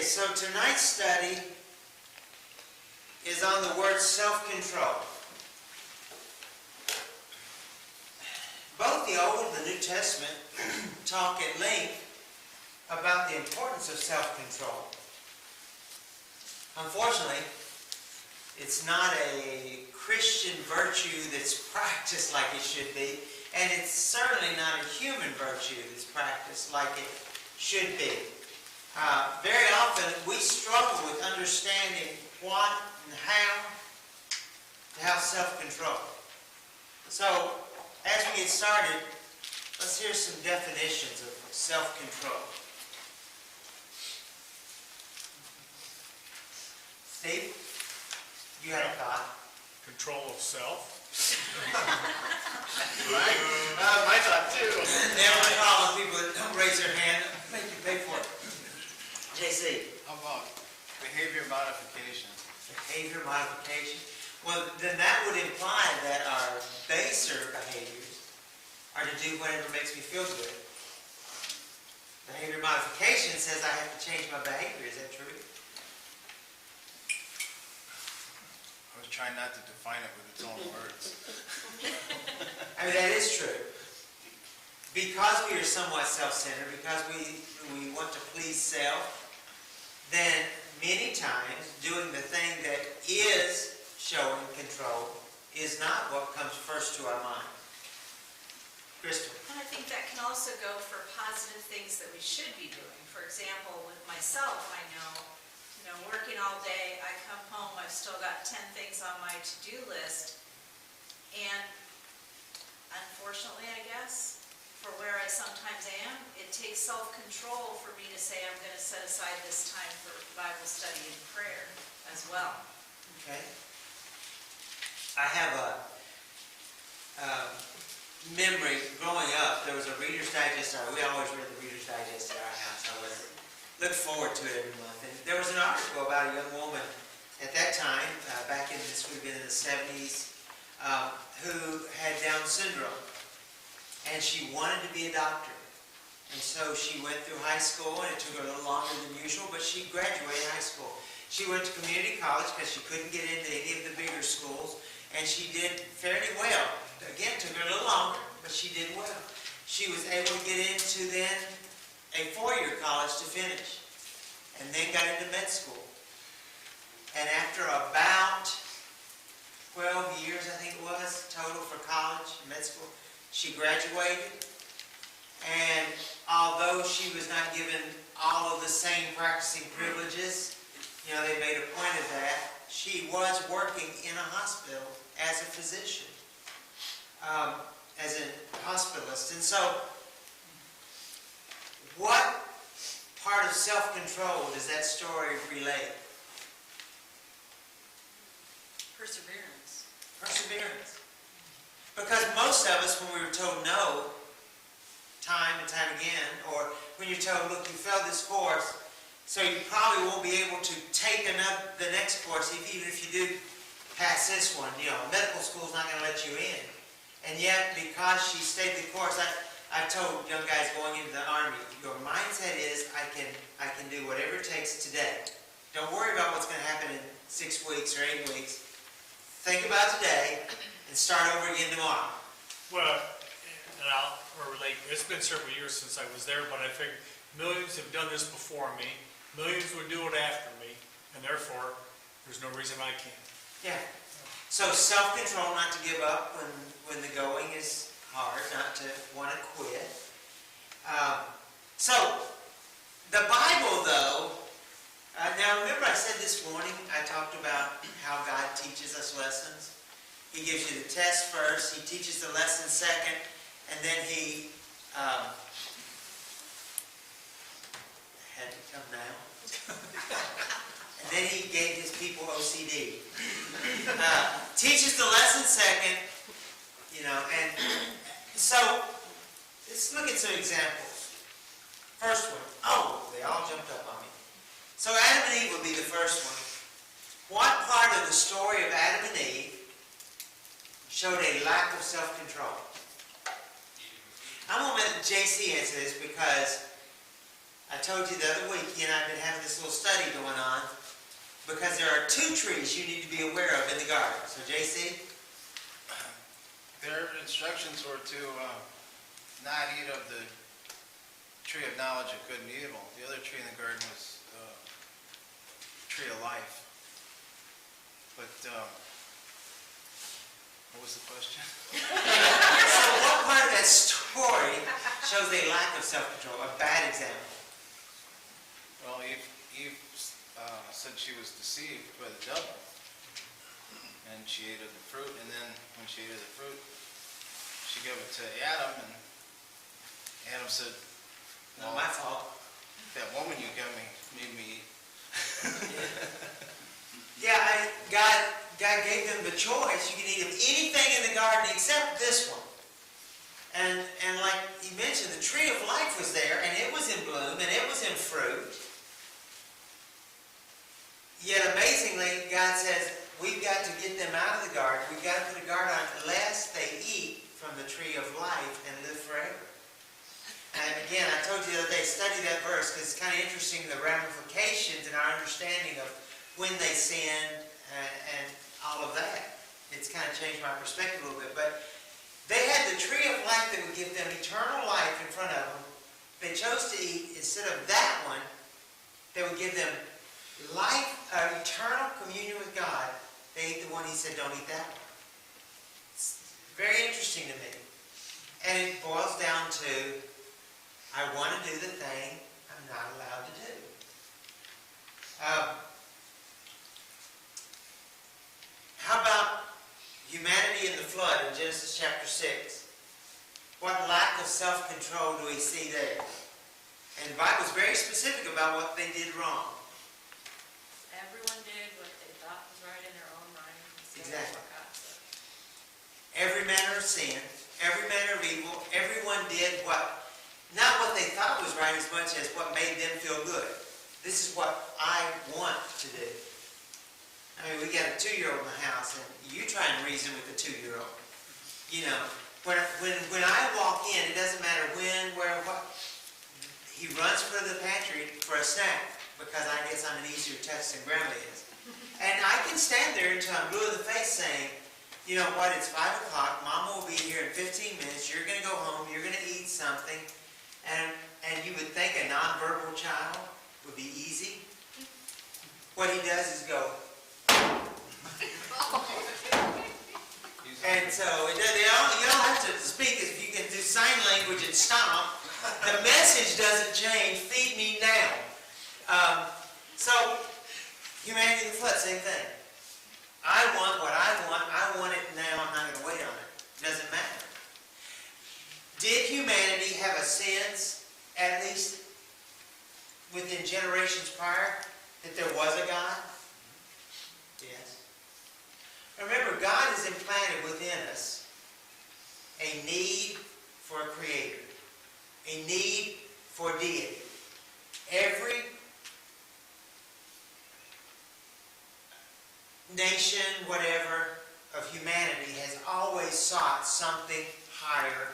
So tonight's study is on the word self-control. Both the Old and the New Testament talk at length about the importance of self-control. Unfortunately, it's not a Christian virtue that's practiced like it should be, and it's certainly not a human virtue that's practiced like it should be. Very often we struggle with understanding what and how to have self-control. So, as we get started, let's hear some definitions of self-control. Steve, you had a thought? Control of self. Right? My thought too. Never a problem with people that don't raise their hand. Make you pay for it. JC. How about behavior modification? Behavior modification. Well, then that would imply that our baser behaviors are to do whatever makes me feel good. Behavior modification says I have to change my behavior. Is that true? I was trying not to define it with its own words. I mean, that is true. Because we are somewhat self-centered, because we want to please self, then many times doing the thing that is showing control is not what comes first to our mind. Crystal. And I think that can also go for positive things that we should be doing. For example, with myself, I know, working all day, I come home, I've still got 10 things on my to-do list. And unfortunately, I guess, for where I sometimes am, it takes self-control for me to say I'm going to set aside this time for Bible study and prayer as well. Okay. I have a memory growing up. There was a Reader's Digest. We always read the Reader's Digest at our house. I looked forward to it every month. And there was an article about a young woman at that time, back in, this would have been in the 70s, who had Down syndrome. And she wanted to be a doctor. And so she went through high school, and it took her a little longer than usual, but she graduated high school. She went to community college because she couldn't get into any of the bigger schools, and she did fairly well. Again, it took her a little longer, but she did well. She was able to get into then a four-year college to finish, and then got into med school. And after about 12 years, I think it was, total for college, med school, she graduated. And although she was not given all of the same practicing privileges, they made a point of that, she was working in a hospital as a physician, as a hospitalist. And so, what part of self-control does that story relate? Perseverance. Perseverance. Because most of us, when we were told no, time and time again, or when you're told, look, you failed this course, so you probably won't be able to take the next course, even if you do pass this one. Medical school's not going to let you in. And yet, because she stayed the course, I've told young guys going into the Army, your mindset is, I can do whatever it takes today. Don't worry about what's going to happen in 6 weeks or 8 weeks. Think about today and start over again tomorrow. Well, and I'll relate. It's been several years since I was there, but I figured millions have done this before me. Millions would do it after me, and therefore, there's no reason I can't. Yeah. So self-control, not to give up when the going is hard, not to want to quit. So, the Bible, though, now remember I said this morning, I talked about how God teaches us lessons. He gives you the test first, He teaches the lesson second, and then He had to come now. And then He gave His people OCD. Teaches the lesson second, and so let's look at some examples. First one. Oh, they all jumped up on me. So Adam and Eve will be the first one. What part of the story of Adam and Eve showed a lack of self-control? I'm going to let JC answer this because I told you the other week, you and I have been having this little study going on, because there are 2 trees you need to be aware of in the garden. So JC? Their instructions were to not eat of the tree of knowledge of good and evil. The other tree in the garden was tree of life. But what was the question? So what part of that story shows a lack of self-control, a bad example? Well, Eve said she was deceived by the devil, and she ate of the fruit, and then when she ate of the fruit, she gave it to Adam, and Adam said, Not my fault. that woman you gave me made me eat. Yeah, God gave them the choice. You can eat of anything in the garden except this one. And like he mentioned, the tree of life was there, and it was in bloom, and it was in fruit. Yet amazingly, God says, we've got to get them out of the garden. We've got to put a guard on lest they eat from the tree of life and live forever. And again, I told you the other day, study that verse, because it's kind of interesting, the ramifications and our understanding of when they sinned and all of that. It's kind of changed my perspective a little bit. But they had the tree of life that would give them eternal life in front of them. They chose to eat, instead of that one, that would give them life, eternal communion with God. They ate the one he said, don't eat that one. It's very interesting to me. And it boils down to, I want to do the thing I'm not allowed to do. How about humanity in the flood in Genesis chapter 6? What lack of self-control do we see there? And the Bible's very specific about what they did wrong. Everyone did what they thought was right in their own mind. Exactly. What God said. Every manner of sin, every manner of evil, everyone did not what they thought was right as much as what made them feel good. This is what I want to do. I mean, we got a 2-year-old in the house, and you try and reason with a 2-year-old. You know, when I walk in, it doesn't matter when, where, what. He runs for the pantry for a snack, because I guess I'm an easier touch than Grandma is. And I can stand there until I'm blue in the face saying, you know what, it's 5 o'clock, Mama will be here in 15 minutes, you're going to go home, you're going to eat something, and you would think a nonverbal child would be easy. What he does is go, and so you don't have to speak. If you can do sign language and stomp, the message doesn't change. Feed me now. So humanity in the flood, same thing. I want what I want. I want it now. I'm not going to wait on it. Doesn't matter. Did humanity have a sense, at least within generations prior, that there was a God? Yes. Remember, God has implanted within us a need for a creator, a need for deity. Every nation, whatever, of humanity has always sought something higher,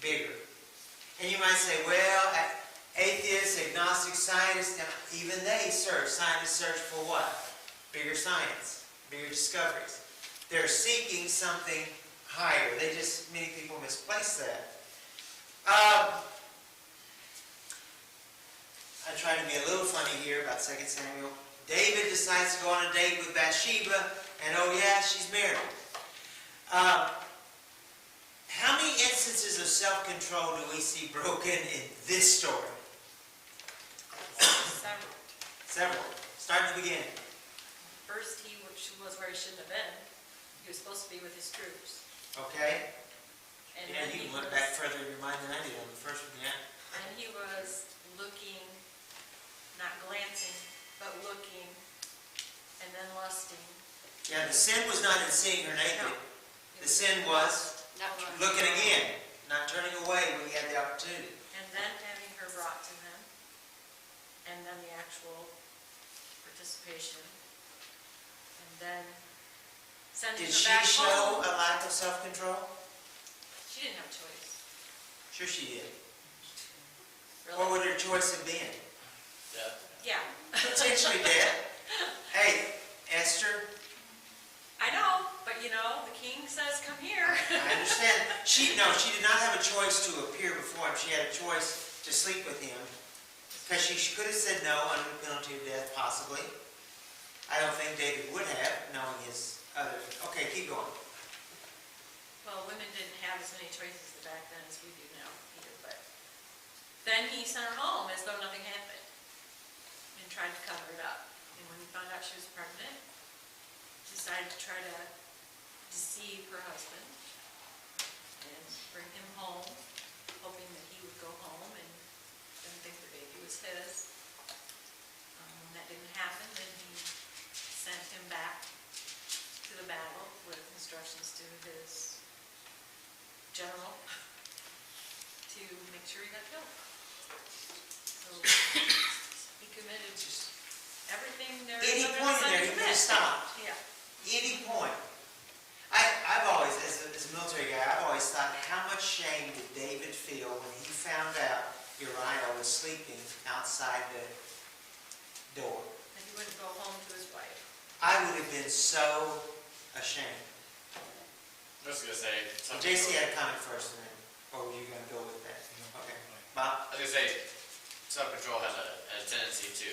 bigger. And you might say, well, atheists, agnostics, scientists, even they search. Scientists search for what? Bigger science, bigger discoveries. They're seeking something higher. Many people misplace that. I try to be a little funny here about 2 Samuel. David decides to go on a date with Bathsheba, and oh yeah, she's married. How many instances of self-control do we see broken in this story? Several. Several. Start at the beginning. First, he was where he shouldn't have been. He was supposed to be with his troops. Okay? And Yeah, then you he can look was, back further in your mind than I did on the first one, yeah. and he was looking, not glancing, but looking, and then lusting. Yeah, the sin was not in seeing her naked. The sin was Not looking again, not turning away when he had the opportunity. And then having her brought to him, and then the actual participation, and then sending Did her she back show home. a lack of self-control? She didn't have a choice. Sure she did. What Really? would her choice have been? Yeah, Potentially death. Hey, Esther, I know, but you know, the king says, come here. I understand. She did not have a choice to appear before him. She had a choice to sleep with him. Because she could have said no under the penalty of death, possibly. I don't think David would have, knowing his other... Okay, keep going. Well, women didn't have as many choices back then as we do now either, but then he sent her home as though nothing happened and tried to cover it up. And when he found out she was pregnant, decided to try to deceive her husband and bring him home, hoping that he would go home and didn't think the baby was his. When that didn't happen, then he sent him back to the battle with instructions to his general to make sure he got killed. So he committed everything there is Any under the point in sun there, to he could commit. have stopped. Yeah. Any point. I've always, as a military guy, I've always thought, how much shame did David feel when he found out Uriah was sleeping outside the door? And he wouldn't go home to his wife. I would have been so ashamed. I was gonna say, JC had a comment first, and then, or were you gonna go with that? Okay. Bob? I was gonna say, self-control has a tendency to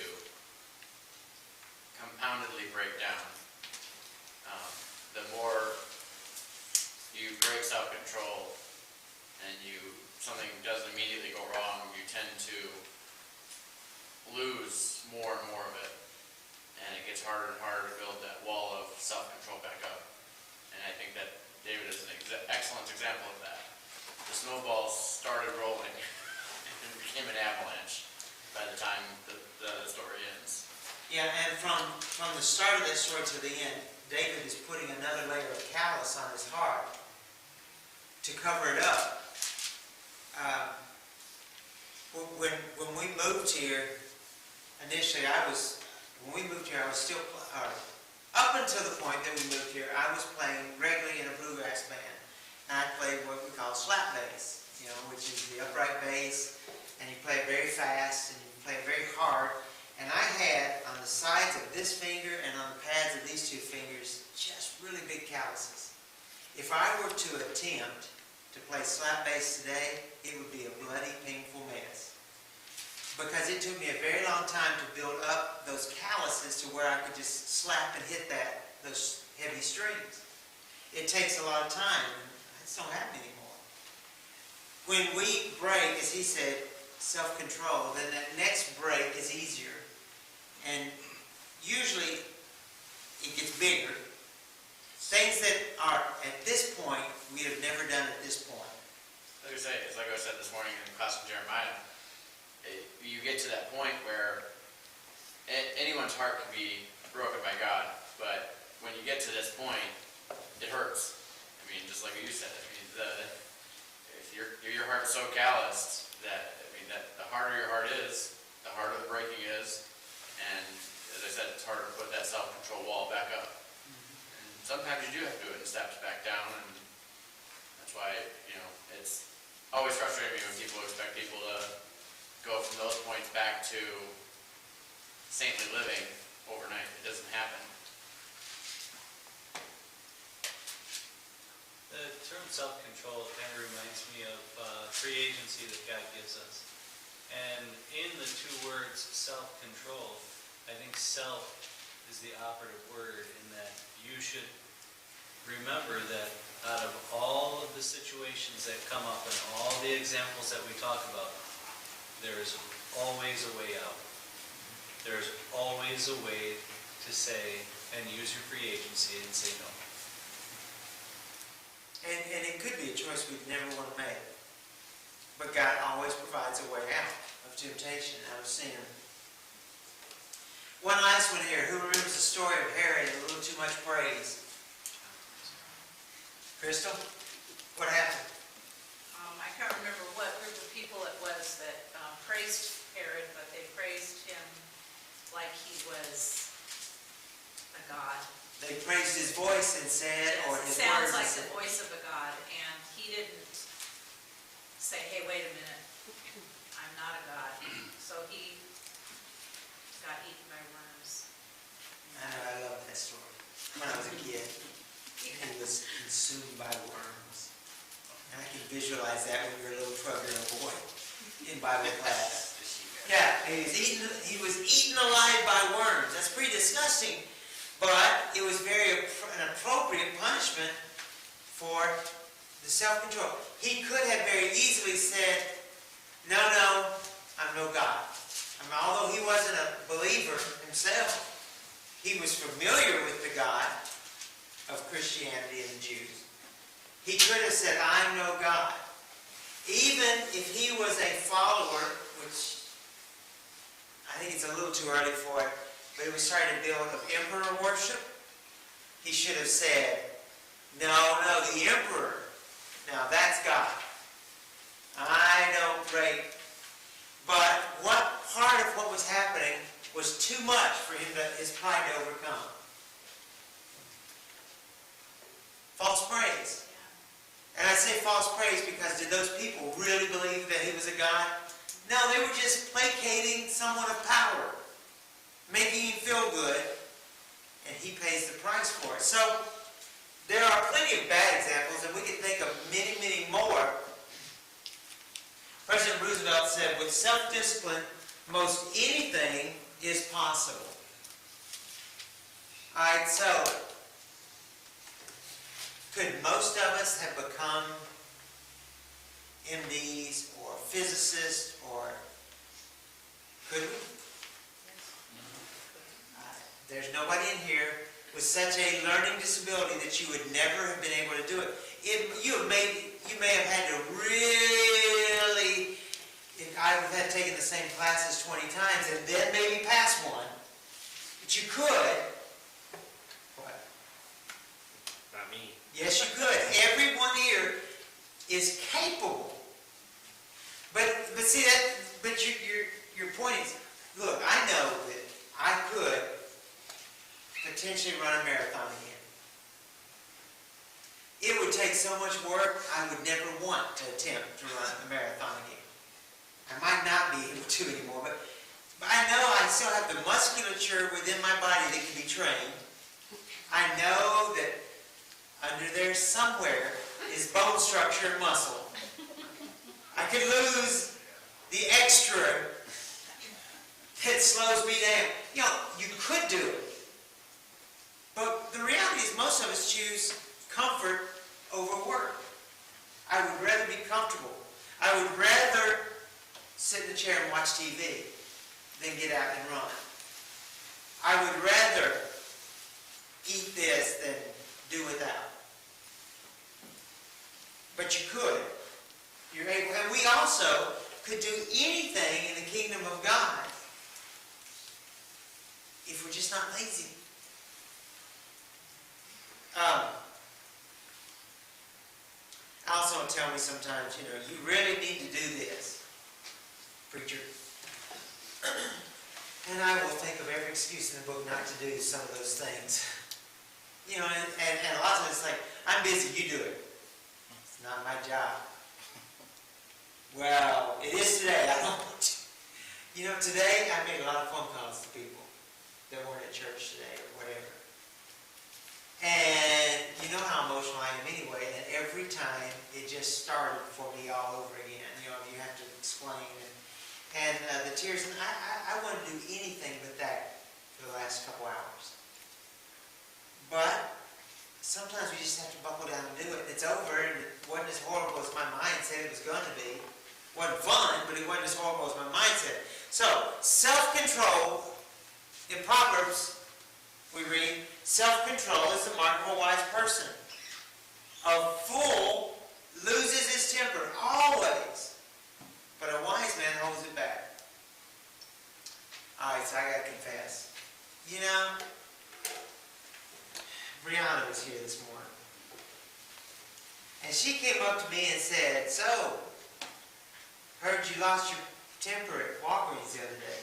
compoundedly break down. The more you break self-control and something doesn't immediately go wrong, you tend to lose more and more of it. And it gets harder and harder to build that wall of self-control back up. And I think that David is an excellent example of that. The snowballs started rolling and became an avalanche by the time the story ends. Yeah, and from the start of that story to the end, David is putting another layer of callous on his heart to cover it up. When we moved here, initially when we moved here, I was still, up until the point that we moved here, I was playing regularly in a bluegrass band. And I played what we call slap bass, which is the upright bass, and you play it very fast, and you play it very hard. And I had, on the sides of this finger and on the pads of these two fingers, just really big calluses. If I were to attempt to play slap bass today, it would be a bloody, painful mess. Because it took me a very long time to build up those calluses to where I could just slap and hit those heavy strings. It takes a lot of time, and I just don't have it anymore. When we break, as he said, self-control, then that next break is easier. And usually it gets bigger. Things that are at this point, we have never done at this point. Like I say, it's like I said this morning in class with Jeremiah, you get to that point where anyone's heart can be broken by God, but when you get to this point, it hurts. I mean, just like you said, if your heart's so calloused that the harder your heart is, the harder the breaking is, and as I said, it's harder to put that self-control wall back up. And sometimes you do have to do it in steps back down, and that's why, it's always frustrating me when people expect people to go from those points back to saintly living overnight. It doesn't happen. The term self-control kind of reminds me of free agency that God gives us. And in the two words self-control, I think self is the operative word in that you should remember that out of all of the situations that come up and all the examples that we talk about, there is always a way out. There's always a way to say and use your free agency and say no. And it could be a choice we'd never want to make. But God always provides a way out of temptation, out of sin. One last one here. Who remembers the story of Herod and a little too much praise? Crystal? What happened? I can't remember what group of people it was that praised Herod, but they praised him like he was a god. They praised his voice and said, or It his sounds words like and the said, voice of a god, and he didn't say, hey, wait a minute, I'm not a god. so he got eaten by worms. I know, I love that story. When I was a kid, he was consumed by worms. And I can visualize that when you're a little 12-year-old boy in Bible class. Yeah, he was eaten alive by worms. That's pretty disgusting. But it was an appropriate punishment for the self-control. He could have very easily said, no, I'm no God. Although he wasn't a believer himself, he was familiar with the God of Christianity and the Jews. He could have said, I'm no God. Even if he was a follower, which I think it's a little too early for it, but he was trying to build of emperor worship, he should have said, no, the emperor. Now that's God. I don't pray. But what part of what was happening was too much for his pride to overcome? False praise. And I say false praise because did those people really believe that he was a God? No, they were just placating someone of power, making him feel good, and he pays the price for it. So, there are plenty of bad examples, and we can think of many, many more. President Roosevelt said, with self-discipline, most anything is possible. Alright, so, could most of us have become MDs or physicists, or could we? There's nobody in here with such a learning disability that you would never have been able to do it. You may have had to really, I would have had taken the same classes 20 times and then maybe pass one. But you could. What? Not me. Yes, you could. Everyone here is capable. But see that. But your point is, look, I know that I could potentially run a marathon again. It would take so much work, I would never want to attempt to run a marathon again. I might not be able to anymore, but I know I still have the musculature within my body that can be trained. I know that under there somewhere is bone structure and muscle. I could lose the extra that slows me down. You know, you could do it. But the reality is most of us choose comfort over work. I would rather be comfortable. I would rather sit in a chair and watch TV than get out and run. I would rather eat this than do without. But you could. You're able, and we also could do anything in the kingdom of God if we're just not lazy. Also tell me sometimes, you really need to do this, preacher. And I will think of every excuse in the book not to do some of those things. And a lot of it's like, I'm busy, you do it. It's not my job. Well, it is today, I don't want to. Today I made a lot of phone calls to people that weren't at church today or whatever. And you know how emotional I am anyway, and every time it just started for me all over again. You have to explain. And the tears, and I wouldn't do anything but that for the last couple hours. But sometimes we just have to buckle down and do it. It's over, and it wasn't as horrible as my mind said it was going to be. It wasn't fun, but it wasn't as horrible as my mind said. So, self-control, in Proverbs, we read, self-control is the mark of a wise person. A fool loses his temper, always. But a wise man holds it back. Alright, so I gotta confess. Brianna was here this morning. And she came up to me and said, so, heard you lost your temper at Walgreens the other day.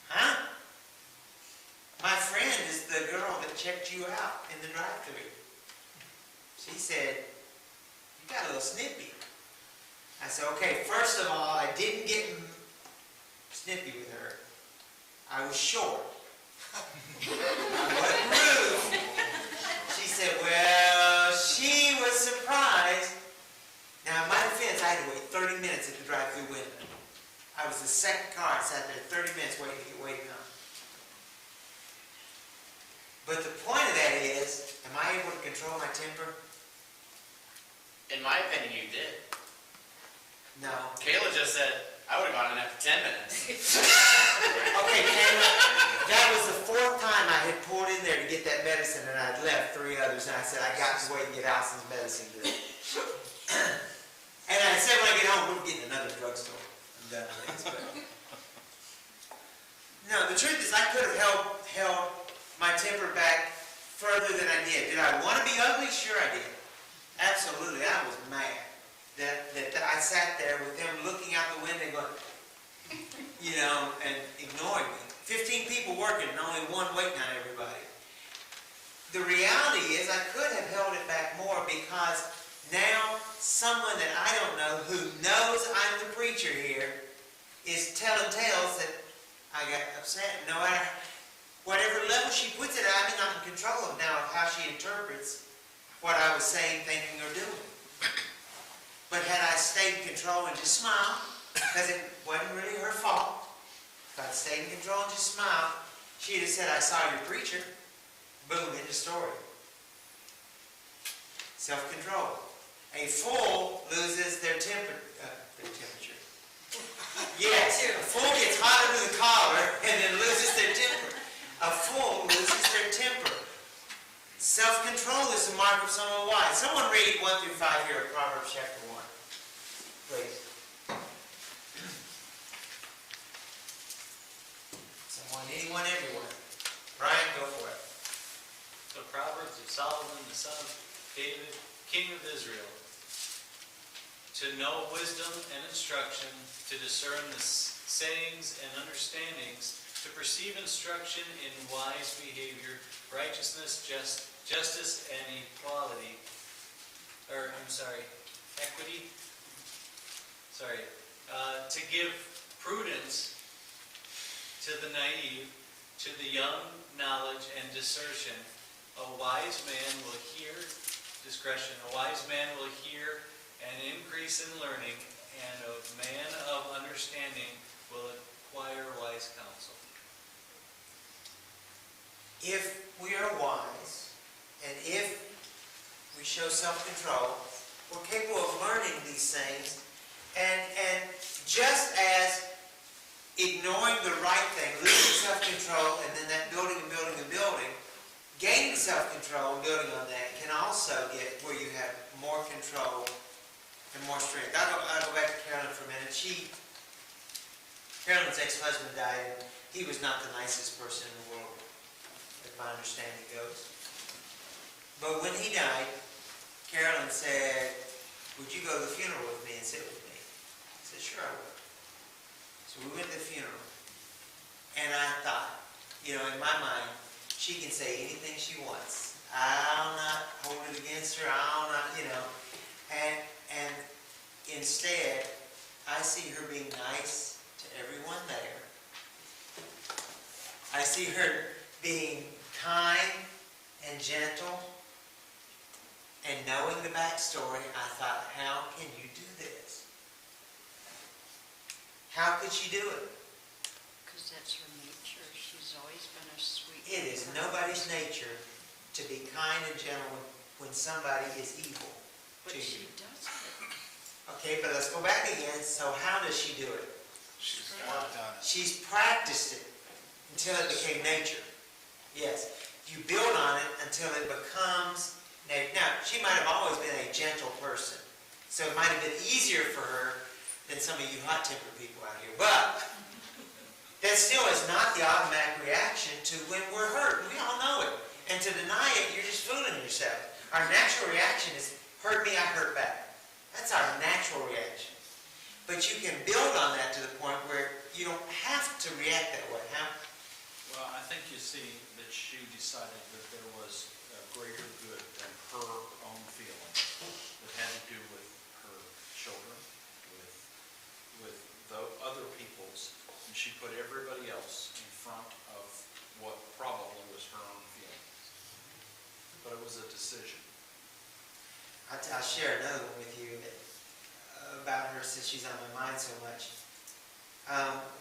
Huh? My friend is the girl that checked you out in the drive-thru. She said, you got a little snippy. I said, okay, first of all, I didn't get snippy with her. I was short. I wasn't rude. She said, well, she was surprised. Now, in my defense, I had to wait 30 minutes at the drive-through window. I was the second car. I sat there 30 minutes waiting to get waiting on. But the point of that is, am I able to control my temper? In my opinion, you did. No. Kayla just said, I would've gone in after 10 minutes. Okay, Kayla, that was the fourth time I had pulled in there to get that medicine, and I'd left 3 others, and I said, I got to wait and get Allison's medicine today. And I said when I get home, we're getting another drugstore. I'm done with this, but... No, the truth is, I could have held my temper back further than I did. Did I want to be ugly? Sure I did. Absolutely, I was mad that I sat there with them looking out the window going, you know, and ignoring me. 15 people working and only one waiting on everybody. The reality is I could have held it back more because now someone that I don't know who knows I'm the preacher here is telling tales that I got upset. No matter whatever level she puts it at, I'm not in control of now of how she interprets what I was saying, thinking, or doing. But had I stayed in control and just smiled, because it wasn't really her fault, if I'd stayed in control and just smiled, she'd have said, I saw your preacher. Boom, end of story. Self-control. A fool loses their temperature. Yes, a fool gets hot under the collar and then loses their temper. A fool loses their temper. Self-control is the mark of someone wise. Someone read 1 through 5 here of Proverbs chapter 1. Please. Someone, anyone, everyone. Brian, go for it. The Proverbs of Solomon, the son of David, king of Israel. To know wisdom and instruction, to discern the sayings and understandings, to perceive instruction in wise behavior, righteousness, justice, and equality. Equity. To give prudence to the naive, to the young, knowledge and discretion. A wise man will hear discretion. A wise man will hear an increase in learning, and a man of understanding will acquire wise counsel. If we are wise, and if we show self-control, we're capable of learning these things, and just as ignoring the right thing, losing self-control, and then that building and building and building, gaining self-control and building on that can also get where you have more control and more strength. I'll go back to Carolyn for a minute. Carolyn's ex-husband died, and he was not the nicest person in the world, if my understanding goes. But when he died, Carolyn said, would you go to the funeral with me and sit with me? I said, sure I would. So we went to the funeral. And I thought, you know, in my mind, she can say anything she wants. I'll not hold it against her. I'll not, you know. And instead, I see her being nice to everyone there. I see her being kind and gentle. And knowing the backstory, I thought, how can you do this? How could she do it? Because that's her nature. She's always been a sweet It is nobody's nature to be kind and gentle when somebody is evil But to she you. does it. Okay, but let's go back again. So how does she do it? She's worked on it. She's practiced it until it became nature. Yes. You build on it until it becomes nature. Now, she might have always been a gentle person. So it might have been easier for her than some of you hot-tempered people out here. But that still is not the automatic reaction to when we're hurt. We all know it. And to deny it, you're just fooling yourself. Our natural reaction is, hurt me, I hurt back. That's our natural reaction. But you can build on that to the point where you don't have to react that way, huh? Well, I think you see that she decided that there was a greater good than her own feelings that had to do with her children, with the other people's and she put everybody else in front of what probably was her own feelings. But it was a decision. I'll share another one with you about her since she's on my mind so much.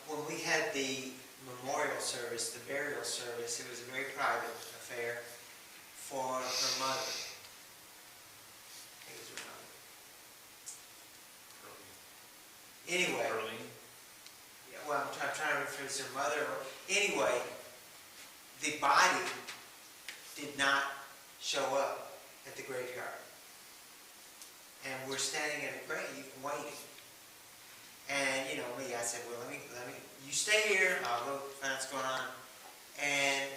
When we had the memorial service, the burial service, it was a very private affair for her mother. I think it was her mother. Anyway. Early. Yeah, well, I'm trying to remember if it was her mother. Anyway, the body did not show up at the graveyard. And we're standing at a grave waiting. And, you know, me, I said, well, let me, you stay here, I'll go find out what's going on. And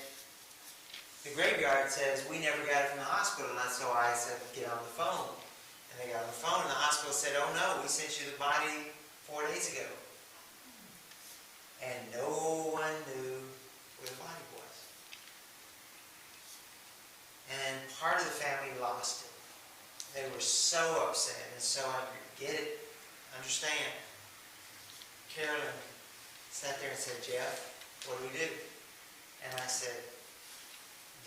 the graveyard says, we never got it from the hospital. And so I said, get on the phone. And they got on the phone, and the hospital said, oh no, we sent you the body 4 days ago. And no one knew where the body was. And part of the family lost it. They were so upset and so angry. Get it? Understand? Carolyn sat there and said, Jeff, what do we do? And I said,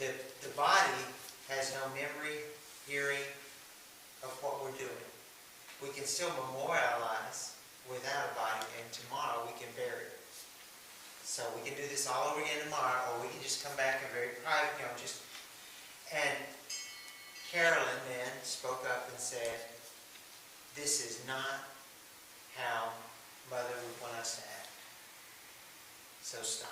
the body has no memory, hearing of what we're doing. We can still memorialize without a body, and tomorrow we can bury it. So we can do this all over again tomorrow, or we can just come back and very private, you know, just... And Carolyn then spoke up and said, this is not how Mother would want us to act. So stop.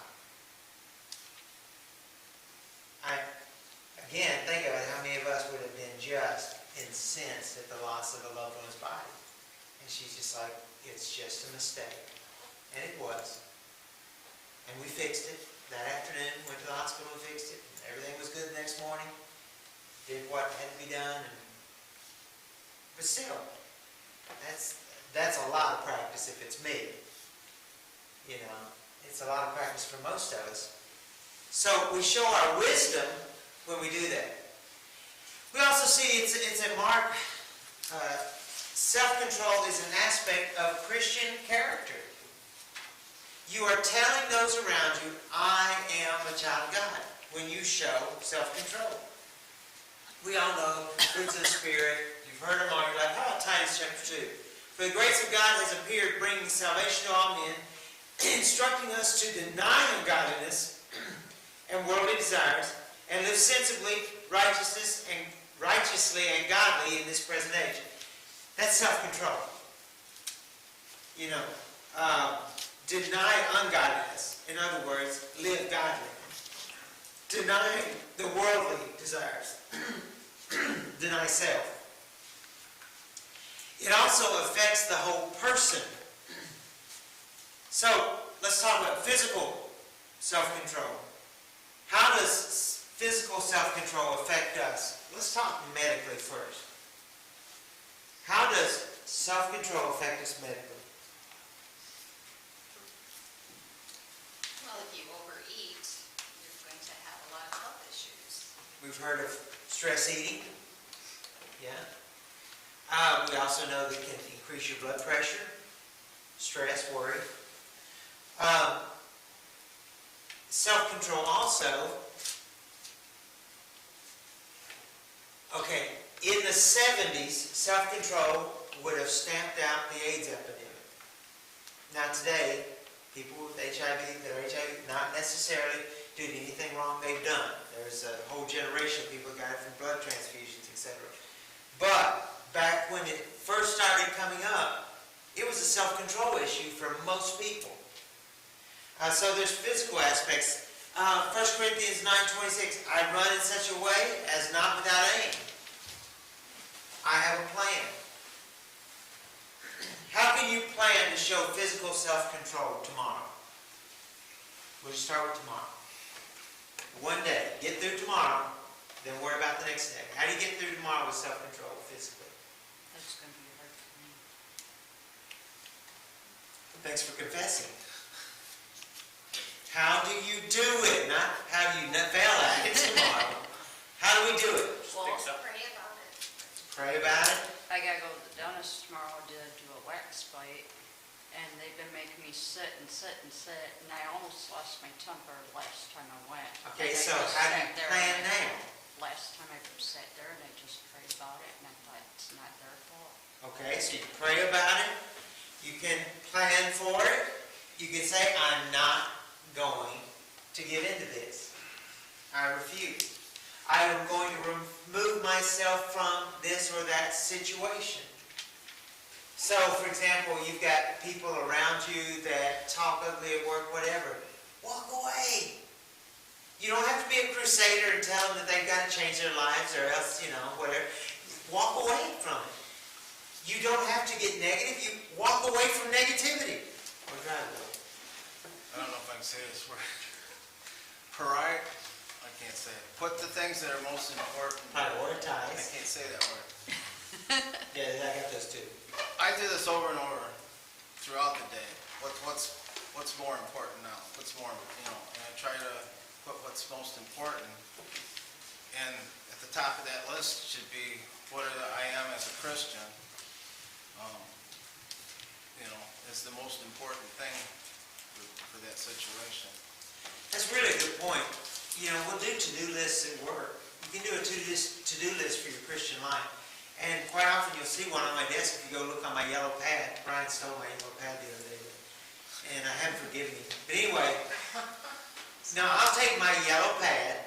Again, think about how many of us would have been just incensed at the loss of a loved one's body. And she's just like, it's just a mistake. And it was. And we fixed it. That afternoon, went to the hospital and fixed it. And everything was good the next morning. Did what had to be done. But still, that's a lot of practice if it's me. You know, it's a lot of practice for most of us. So we show our wisdom when we do that. We also see it's a mark. Self-control is an aspect of Christian character. You are telling those around you, I am a child of God, when you show self-control. We all know fruits of the Spirit. You've heard them all. You're like, oh, Titus chapter 2. For the grace of God has appeared, bringing salvation to all men, instructing us to deny ungodliness and worldly desires, and live sensibly, righteously and godly in this present age. That's self-control. You know, deny ungodliness. In other words, live godly. Deny the worldly desires. Deny self. It also affects the whole person. So, let's talk about physical self-control. How does physical self-control affect us? Let's talk medically first. How does self-control affect us medically? Well, if you overeat, you're going to have a lot of health issues. We've heard of stress eating. Yeah. We also know that it can increase your blood pressure, stress, worry. Self-control also. Okay, in the 70s, self-control would have stamped out the AIDS epidemic. Now today, people with HIV, that are HIV, not necessarily due to anything wrong they've done. There's a whole generation of people who got it from blood transfusions, etc. But back when it first started coming up, it was a self-control issue for most people. So there's physical aspects. 1 Corinthians 9:26, I run in such a way as not without aim. I have a plan. How can you plan to show physical self-control tomorrow? We'll just start with tomorrow. One day, get through tomorrow, then worry about the next day. How do you get through tomorrow with self-control physically? That's going to be hard for me. Thanks for confessing. How do you do it? Not how do you fail at it tomorrow. How do we do it? Well, pray about it. Pray about it. I gotta go to the dentist tomorrow to do a wax bite. and they've been making me sit and sit and sit, and I almost lost my temper last time I went. Okay, And I so just how do sat you there plan and I- now? Last time I sat there and I just prayed about it, and I thought, it's not their fault. Okay, so you can pray about it, you can plan for it, you can say, I'm not going to give into this. I refuse. I am going to remove myself from this or that situation. So, for example, you've got people around you that talk ugly at work, whatever. Walk away. You don't have to be a crusader and tell them that they've got to change their lives or else, whatever. Walk away from it. You don't have to get negative. You walk away from negativity. Or drive away. I don't know if I can say this word. I can't say it. Put the things that are most important. I Prioritize. can't say that word. Yeah, I got those two. I do this over and over throughout the day. What's more important now? What's more, and I try to put what's most important. And at the top of that list should be what I am as a Christian. Is the most important thing for that situation. That's really a good point. We'll do to-do lists at work. You can do a to-do list for your Christian life. And quite often you'll see one on my desk if you go look on my yellow pad. Brian stole my yellow pad the other day. And I haven't forgiven him. But anyway, now I'll take my yellow pad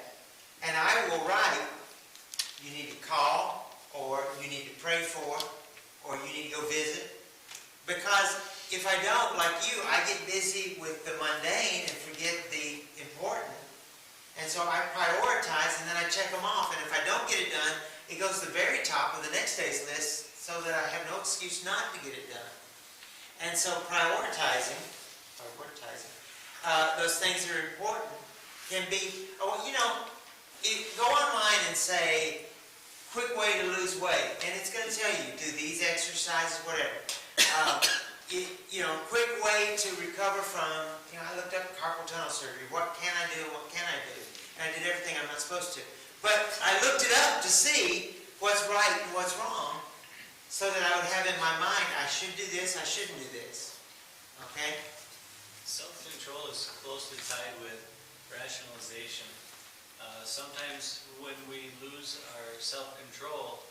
and I will write, you need to call, or you need to pray for, or you need to go visit. Because if I don't, like you, I get busy with the mundane and forget the important. And so I prioritize and then I check them off. And if I don't get it done, it goes to the very top of the next day's list so that I have no excuse not to get it done. And so prioritizing those things that are important can be, go online and say, quick way to lose weight. And it's going to tell you, do these exercises, whatever. Quick way to recover from, I looked up carpal tunnel surgery. What can I do? What can I do? And I did everything I'm not supposed to. But I looked it up to see what's right and what's wrong so that I would have in my mind, I should do this, I shouldn't do this. Okay? Self-control is closely tied with rationalization. Sometimes when we lose our self-control,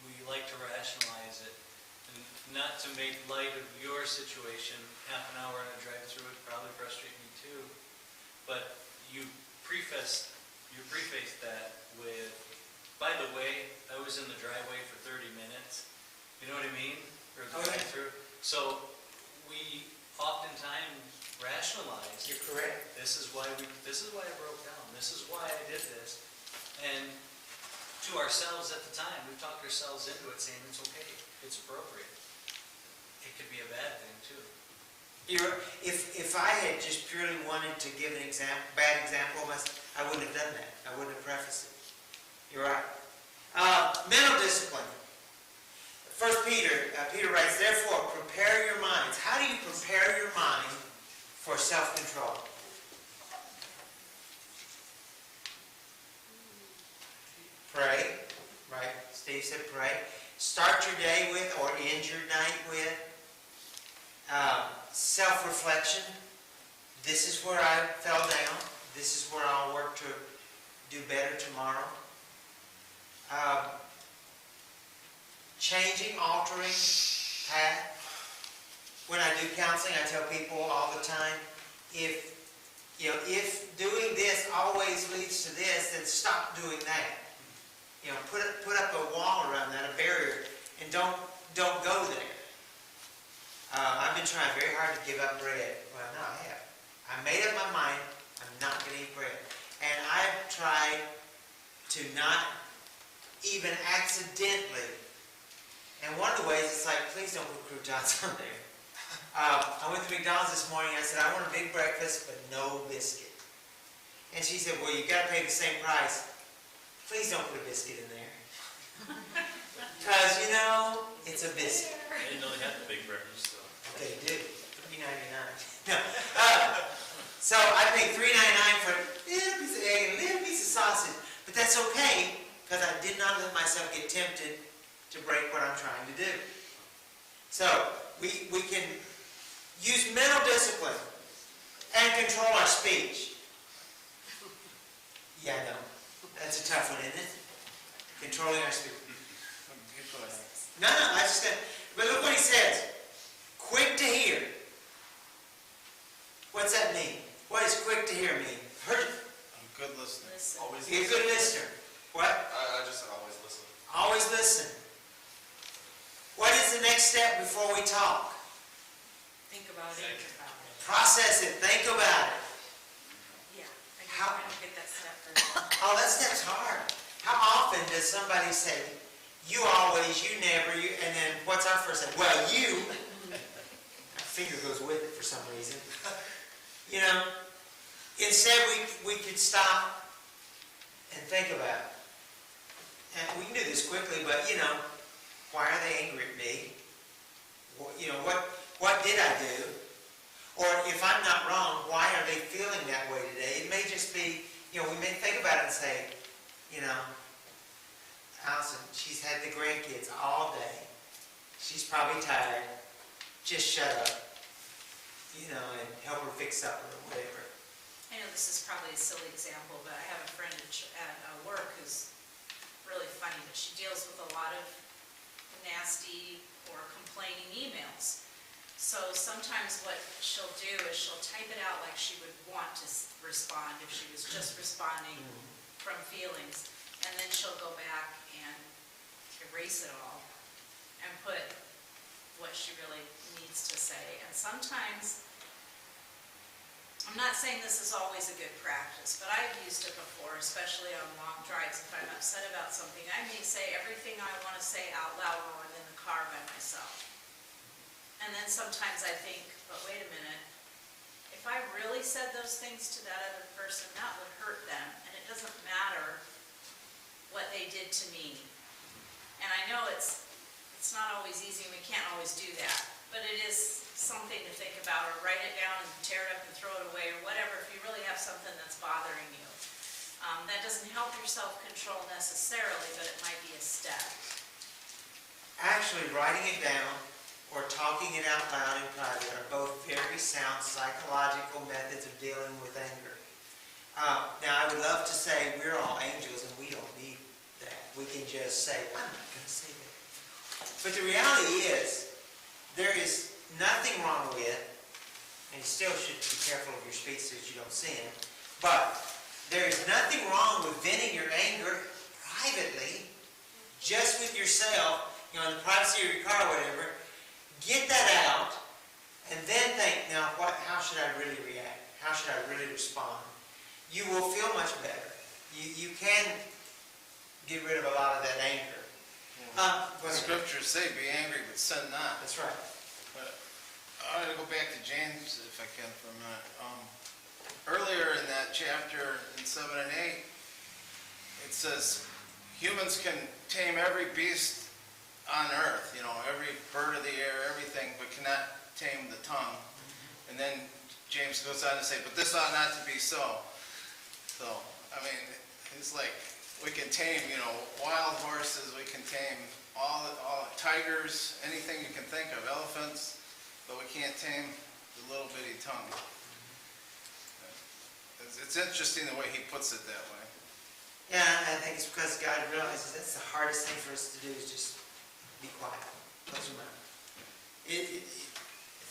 we like to rationalize it. And not to make light of your situation, half an hour on a drive-through would probably frustrate me too. But you preface that with, by the way, I was in the driveway for 30 minutes. You know what I mean? Or the drive-through. So we oftentimes rationalize. You're correct. This is why I broke down. This is why I did this. And to ourselves at the time, we've talked ourselves into it saying it's okay. It's appropriate. It could be a bad thing too. If I had just purely wanted to give an bad example, I wouldn't have done that. I wouldn't have prefaced it. You're right. Mental discipline. First Peter writes, therefore, prepare your minds. How do you prepare your mind for self-control? Pray, right? Steve said pray. Start your day with, or end your night with, self-reflection. This is where I fell down. This is where I'll work to do better tomorrow. Changing, altering path. When I do counseling, I tell people all the time, if doing this always leads to this, then stop doing that. Put up a wall around that, a barrier, and don't go there. I've been trying very hard to give up bread. Well, no, I have. I made up my mind, I'm not going to eat bread. And I've tried to not even accidentally. And one of the ways, it's like, please don't put croutons on there. I went to McDonald's this morning, I said, I want a big breakfast, but no biscuit. And she said, well, you got to pay the same price. Please don't put a biscuit in there. Because, it's a biscuit. I didn't know they had the big breakfast, though. They do. $3.99. No. So I paid $3.99 for a little piece of egg and a little piece of sausage. But that's okay, because I did not let myself get tempted to break what I'm trying to do. So, We can use mental discipline and control our speech. Yeah, I know. That's a tough one, isn't it? Controlling our speech. You go ahead. No, I just said, but look what he says. Quick to hear. What's that mean? What does quick to hear mean? I'm a good listener. Listen. Be a good listener. What? I just said always listen. Always listen. What is the next step before we talk? Think about it. Process it. Think about it. Yeah, How- I don't get that step very well. Oh, that step's hard. How often does somebody say, you always, you never, you, and then what's our first step? Well, you. My finger goes with it for some reason. You know, instead we could stop and think about it. And we can do this quickly, but you know, why are they angry at me? You know, what did I do? Or if I'm not wrong, why are they feeling that way today? It may just be, you know, we may think about it and say, you know, Allison, she's had the grandkids all day. She's probably tired. Just shut up. You know, and help her fix supper or whatever. I know this is probably a silly example, but I have a friend at work who's really funny, but she deals with a lot of nasty or complaining emails. So sometimes what she'll do is she'll type it out like she would want to respond if she was just responding from feelings. And then she'll go back and erase it all and put what she really needs to say. And sometimes, I'm not saying this is always a good practice, but I've used it before, especially on long drives. If I'm upset about something, I may say everything I want to say out loud while I'm in the car by myself. And then sometimes I think, but wait a minute, if I really said those things to that other person, that would hurt them, and it doesn't matter what they did to me. And I know it's not always easy, and we can't always do that, but it is something to think about, or write it down and tear it up and throw it away, or whatever, if you really have something that's bothering you. That doesn't help your self-control necessarily, but it might be a step. Actually, writing it down or talking it out loud in private are both very sound psychological methods of dealing with anger. Now, I would love to say we're all angels and we don't need that. We can just say, I'm not going to say that. But the reality is, there is nothing wrong with, and you still should be careful of your speech so that you don't sin, but there is nothing wrong with venting your anger privately, just with yourself, you know, in the privacy of your car or whatever. Get that out, and then think, now, how should I really react? How should I really respond? You will feel much better. You can get rid of a lot of that anger. The scriptures say, be angry, but sin not. That's right. But I'm going to go back to James, if I can, for a minute. Earlier in that chapter, in 7 and 8, it says, humans can tame every beast on earth, you know, every bird of the air, everything, but cannot tame the tongue. And then James goes on to say, but this ought not to be so. So, I mean, it's like, we can tame, you know, wild horses, we can tame all tigers, anything you can think of, elephants, but we can't tame the little bitty tongue. It's interesting the way he puts it that way. Yeah, I think it's because God realizes that's the hardest thing for us to do is just be quiet. Close your mouth.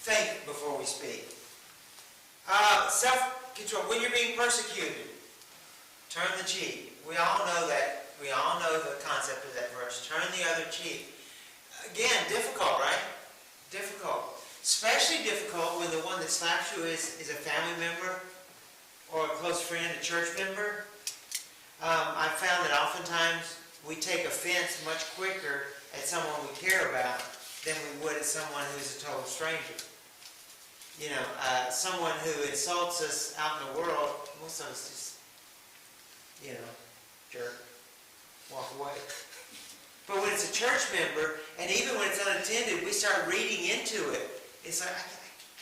Think before we speak. Self-control. When you're being persecuted, turn the cheek. We all know that. We all know the concept of that verse. Turn the other cheek. Again, difficult, right? Difficult. Especially difficult when the one that slaps you is a family member or a close friend, a church member. I've found that oftentimes we take offense much quicker at someone we care about than we would at someone who's a total stranger. You know, someone who insults us out in the world, most of us just, you know, jerk, walk away. But when it's a church member, and even when it's unattended, we start reading into it. It's like, I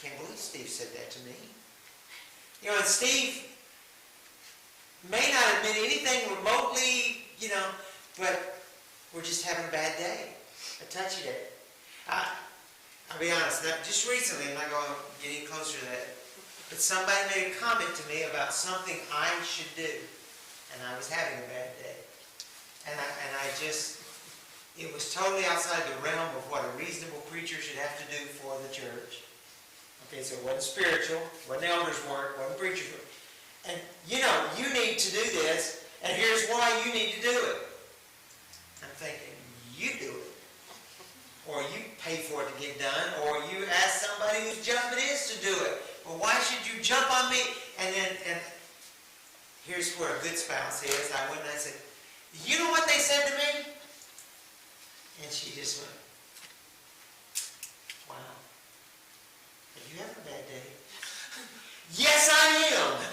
can't believe Steve said that to me. You know, and Steve may not have meant anything remotely, you know, but we're just having a bad day, a touchy day. I'll be honest, just recently, I'm not going to get any closer to that, but somebody made a comment to me about something I should do, and I was having a bad day. And I just, it was totally outside the realm of what a reasonable preacher should have to do for the church. Okay, so it wasn't spiritual, wasn't elders' work, wasn't preacher's work. And, you know, you need to do this, and here's why you need to do it. I'm thinking, you do it. Or you pay for it to get done, or you ask somebody whose job it is to do it. Well, why should you jump on me? And here's where a good spouse is. I went and I said, you know what they said to me? And she just went, wow. Are you having a bad day? Yes, I am.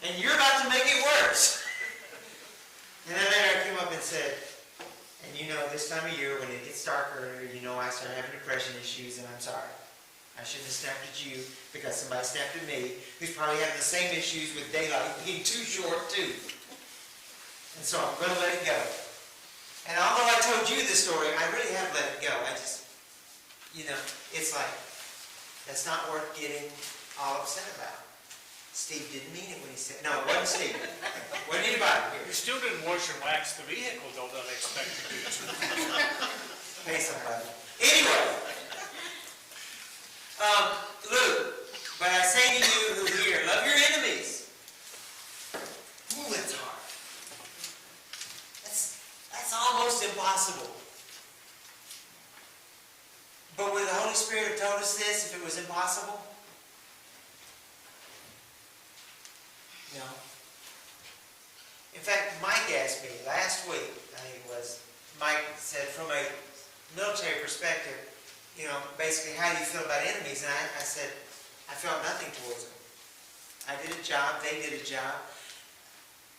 And you're about to make it worse. And then later I came up and said, and you know, this time of year when it gets darker, you know, I start having depression issues, and I'm sorry. I shouldn't have snapped at you because somebody snapped at me who's probably having the same issues with daylight being too short too. And so I'm going to let it go. And although I told you this story, I really have let it go. I just, you know, it's like, that's not worth getting all upset about. Steve didn't mean it when he said, no, it wasn't Steve. It wasn't anybody here. You still didn't wash and wax the vehicle, though, that I expected you to. Pay somebody. Anyway, Luke, but I say to you who hear, love your enemies. Ooh, it's hard. That's almost impossible. But would the Holy Spirit have told us this if it was impossible? No. In fact, Mike asked me last week, I think it was, Mike said from a military perspective, you know, basically, how do you feel about enemies? And I said, I felt nothing towards them. I did a job, they did a job.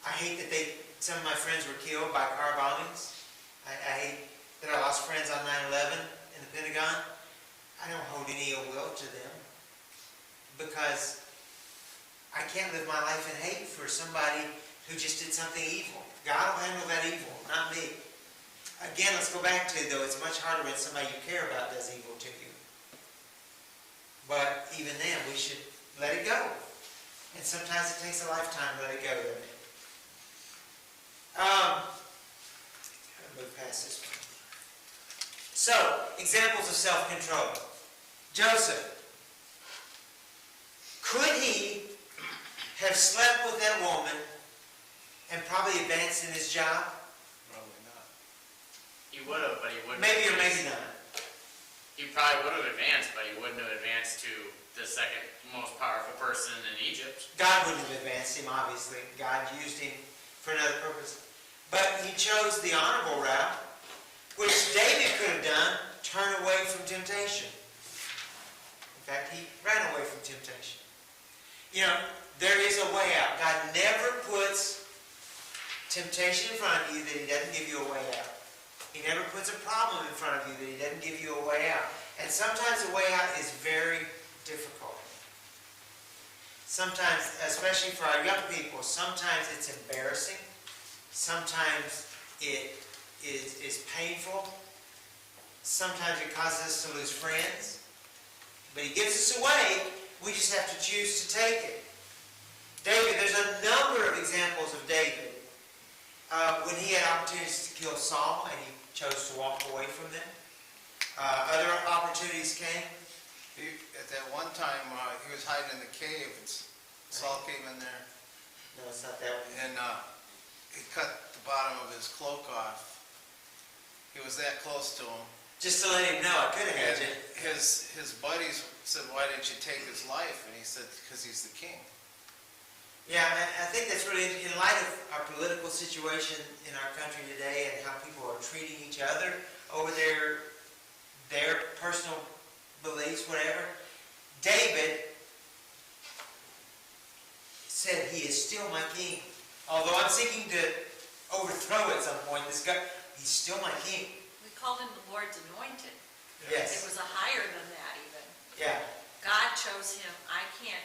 I hate that some of my friends were killed by car bombings. I hate that I lost friends on 9/11 in the Pentagon. I don't hold any ill will to them because I can't live my life in hate for somebody who just did something evil. God will handle that evil, not me. Again, let's go back to, though, it's much harder when somebody you care about does evil to you. But even then, we should let it go. And sometimes it takes a lifetime to let it go, doesn't it? I'll move past this one. So, examples of self-control. Joseph. Could he have slept with that woman and probably advanced in his job? Probably not. He would have, but he wouldn't. Maybe or maybe not. He probably would have advanced, but he wouldn't have advanced to the second most powerful person in Egypt. God wouldn't have advanced him, obviously. God used him for another purpose. But he chose the honorable route, which David could have done, turn away from temptation. In fact, he ran away from temptation. You know, there is a way out. God never puts temptation in front of you that he doesn't give you a way out. He never puts a problem in front of you that he doesn't give you a way out. And sometimes the way out is very difficult. Sometimes, especially for our young people, sometimes it's embarrassing. Sometimes it is painful. Sometimes it causes us to lose friends. But he gives us a way. We just have to choose to take it. David, there's a number of examples of David when he had opportunities to kill Saul and he chose to walk away from them. Other opportunities came. At that one time, he was hiding in the cave. Saul came in there, No, it's not that one. and he cut the bottom of his cloak off. He was that close to him. Just to let him know, I could have had And you. his buddies said, "Why didn't you take his life?" And he said, "Because he's the king." Yeah, I think that's really, in light of our political situation in our country today and how people are treating each other over their personal beliefs, whatever, David said, he is still my king. Although I'm seeking to overthrow at some point this guy, he's still my king. We called him the Lord's anointed. Yes. It was a higher than that even. Yeah. God chose him. I can't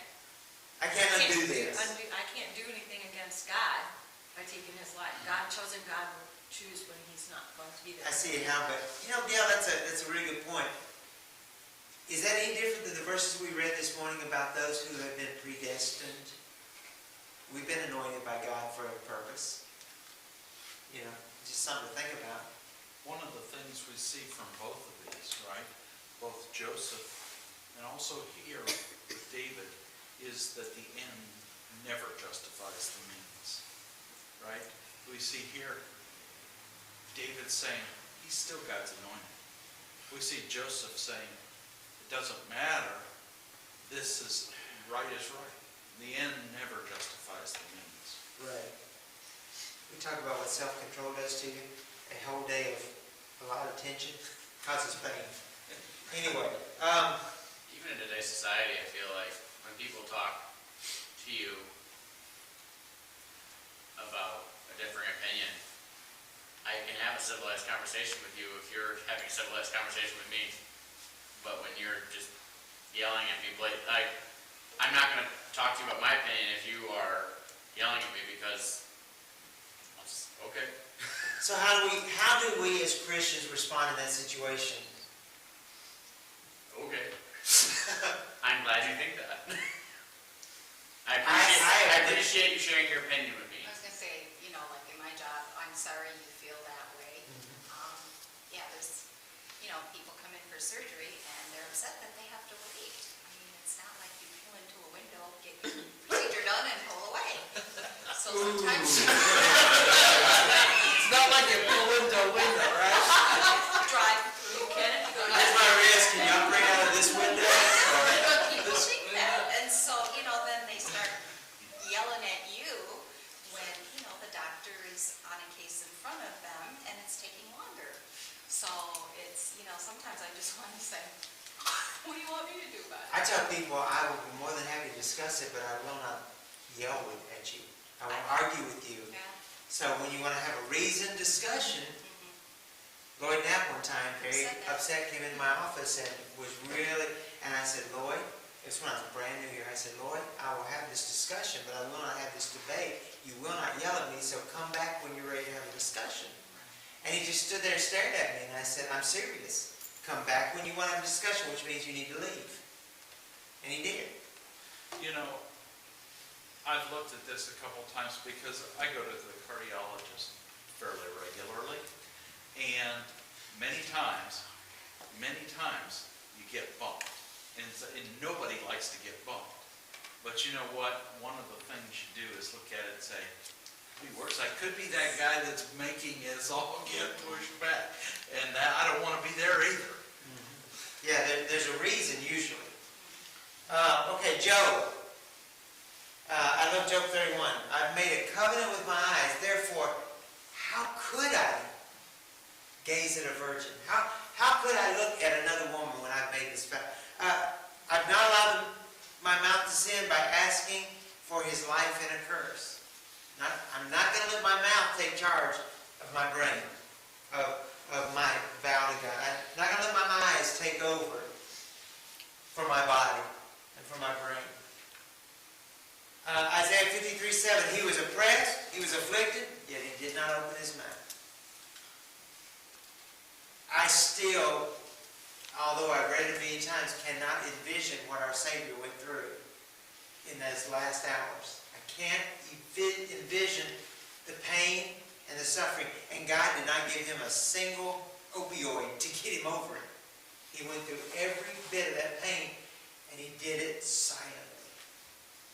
undo this. I can't do anything against God by taking his life. God chose him. God will choose when he's not going to be there. I see it now, but yeah, that's a really good point. Is that any different than the verses we read this morning about those who have been predestined? We've been anointed by God for a purpose. You know, just something to think about. One of the things we see from both of these, right, both Joseph and also here with David, is that the end never justifies the means, right? We see here David saying he's still God's anointed. We see Joseph saying it doesn't matter, this is right is right. The end never justifies the means. Right. We talk about what self-control does to you. A whole day of a lot of tension causes pain. Anyway, Even in today's society, I feel like when people talk to you about a differing opinion, I can have a civilized conversation with you if you're having a civilized conversation with me. But when you're just yelling at me, I'm not going to talk to you about my opinion if you are yelling at me because, okay. so how do we as Christians respond in that situation? Okay. I'm glad you think that. I appreciate you sharing your opinion with me. I was gonna say, like in my job, I'm sorry you feel that way. Yeah, there's, people come in for surgery and they're upset that they have to wait. I mean, it's not like you pull into a window, get your procedure done and pull away. So sometimes It's not like you pull into a window, right? drive through. That's my risk. Can you operate out of this window? People think that, and so, then they start yelling at you when, the doctor is on a case in front of them and it's taking longer. So it's, sometimes I just want to say, what do you want me to do about it? I tell people I will be more than happy to discuss it, but I will not yell at you. I will argue with you. Yeah. So when you want to have a reasoned discussion, Lloyd Knapp one time, very upset, came into my office and was really, and I said, Lloyd, it was when I was brand new here, I said, Lloyd, I will have this discussion, but I will not have this debate. You will not yell at me, so come back when you're ready to have a discussion. And he just stood there and stared at me, and I said, I'm serious. Come back when you want to have a discussion, which means you need to leave. And he did. I've looked at this a couple times because I go to the cardiologist fairly regularly, and many times you get bumped, and nobody likes to get bumped. But you know what? One of the things you do is look at it and say, "Gee, works. I could be that guy that's making us all get pushed back, and I don't want to be there either." Yeah, there's a reason usually. Okay, Job. I love Job 31. I've made a covenant with my eyes, therefore, how could I gaze at a virgin? How could I look at another woman when I've made this vow? I've not allowed my mouth to sin by asking for his life in a curse. I'm not going to let my mouth take charge of my brain, of my vow to God. I'm not going to let my eyes take over for my body and for my brain. Isaiah 53:7, he was oppressed, he was afflicted, yet he did not open his mouth. I still, although I've read it many times, cannot envision what our Savior went through in those last hours. I can't envision the pain and the suffering. And God did not give him a single opioid to get him over it. He went through every bit of that pain, and he did it silently.